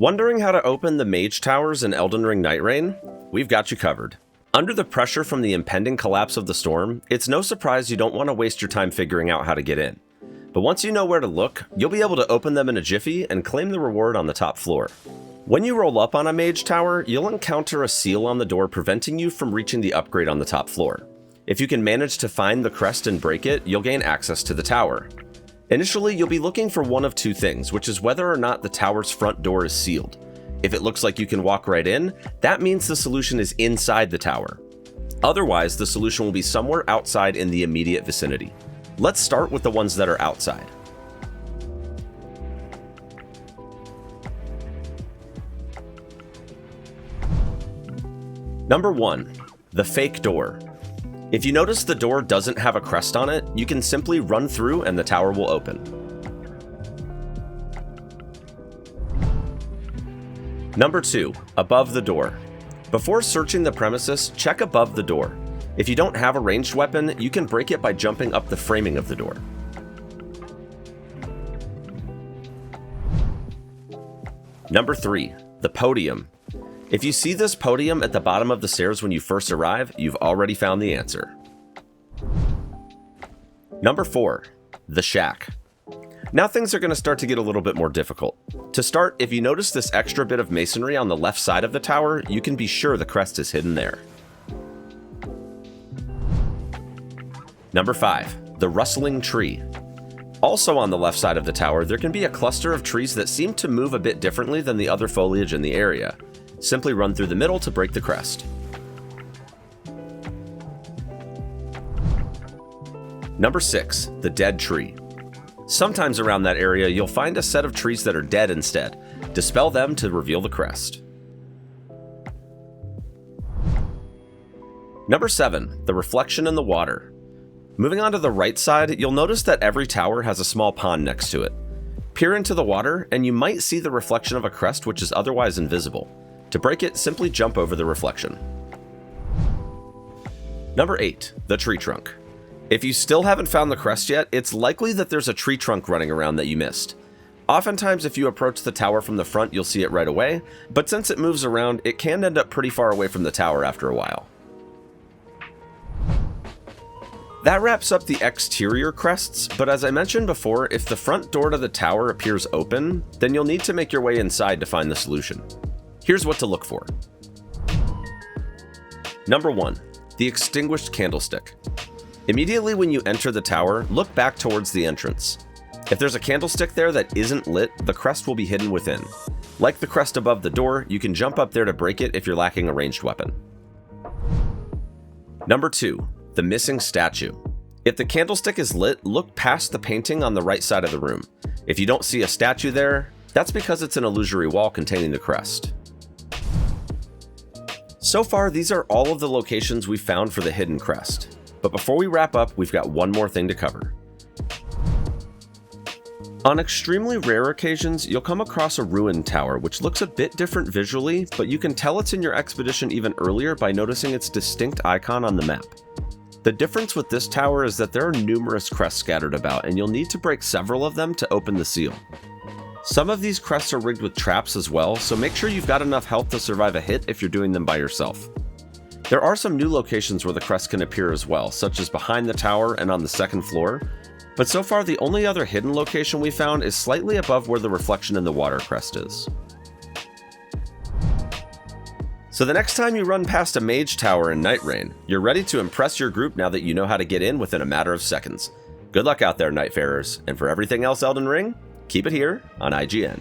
Wondering how to open the Mage Towers in Elden Ring Nightreign? We've got you covered. Under the pressure from the impending collapse of the storm, it's no surprise you don't want to waste your time figuring out how to get in. But once you know where to look, you'll be able to open them in a jiffy and claim the reward on the top floor. When you roll up on a Mage Tower, you'll encounter a seal on the door preventing you from reaching the upgrade on the top floor. If you can manage to find the crest and break it, you'll gain access to the tower. Initially, you'll be looking for one of two things, which is whether or not the tower's front door is sealed. If it looks like you can walk right in, that means the solution is inside the tower. Otherwise, the solution will be somewhere outside in the immediate vicinity. Let's start with the ones that are outside. Number 1. The fake door. If you notice the door doesn't have a crest on it, you can simply run through and the tower will open. Number 2. Above the door. Before searching the premises, check above the door. If you don't have a ranged weapon, you can break it by jumping up the framing of the door. Number 3. The Podium. If you see this podium at the bottom of the stairs when you first arrive, you've already found the answer. Number 4. The Shack. Now things are going to start to get a little bit more difficult. To start, if you notice this extra bit of masonry on the left side of the tower, you can be sure the crest is hidden there. Number 5. The Rustling Tree. Also on the left side of the tower, there can be a cluster of trees that seem to move a bit differently than the other foliage in the area. Simply run through the middle to break the crest. Number 6. The Dead Tree. Sometimes around that area, you'll find a set of trees that are dead instead. Dispel them to reveal the crest. Number 7. The Reflection in the Water. Moving on to the right side, you'll notice that every tower has a small pond next to it. Peer into the water, and you might see the reflection of a crest which is otherwise invisible. To break it, simply jump over the reflection. Number 8. The Tree Trunk. If you still haven't found the crest yet, it's likely that there's a tree trunk running around that you missed. Oftentimes, if you approach the tower from the front, you'll see it right away, but since it moves around, it can end up pretty far away from the tower after a while. That wraps up the exterior crests, but as I mentioned before, if the front door to the tower appears open, then you'll need to make your way inside to find the solution. Here's what to look for. Number 1. The Extinguished Candlestick. Immediately when you enter the tower, look back towards the entrance. If there's a candlestick there that isn't lit, the crest will be hidden within. Like the crest above the door, you can jump up there to break it if you're lacking a ranged weapon. Number 2. The Missing Statue. If the candlestick is lit, look past the painting on the right side of the room. If you don't see a statue there, that's because it's an illusory wall containing the crest. So far, these are all of the locations we've found for the hidden crest. But before we wrap up, we've got one more thing to cover. On extremely rare occasions, you'll come across a ruined tower, which looks a bit different visually, but you can tell it's in your expedition even earlier by noticing its distinct icon on the map. The difference with this tower is that there are numerous crests scattered about, and you'll need to break several of them to open the seal. Some of these crests are rigged with traps as well, so make sure you've got enough health to survive a hit if you're doing them by yourself. There are some new locations where the crest can appear as well, such as behind the tower and on the second floor, but so far the only other hidden location we found is slightly above where the Reflection in the Water crest is. So the next time you run past a Mage Tower in Nightreign, you're ready to impress your group now that you know how to get in within a matter of seconds. Good luck out there, Nightfarers, and for everything else Elden Ring, keep it here on IGN.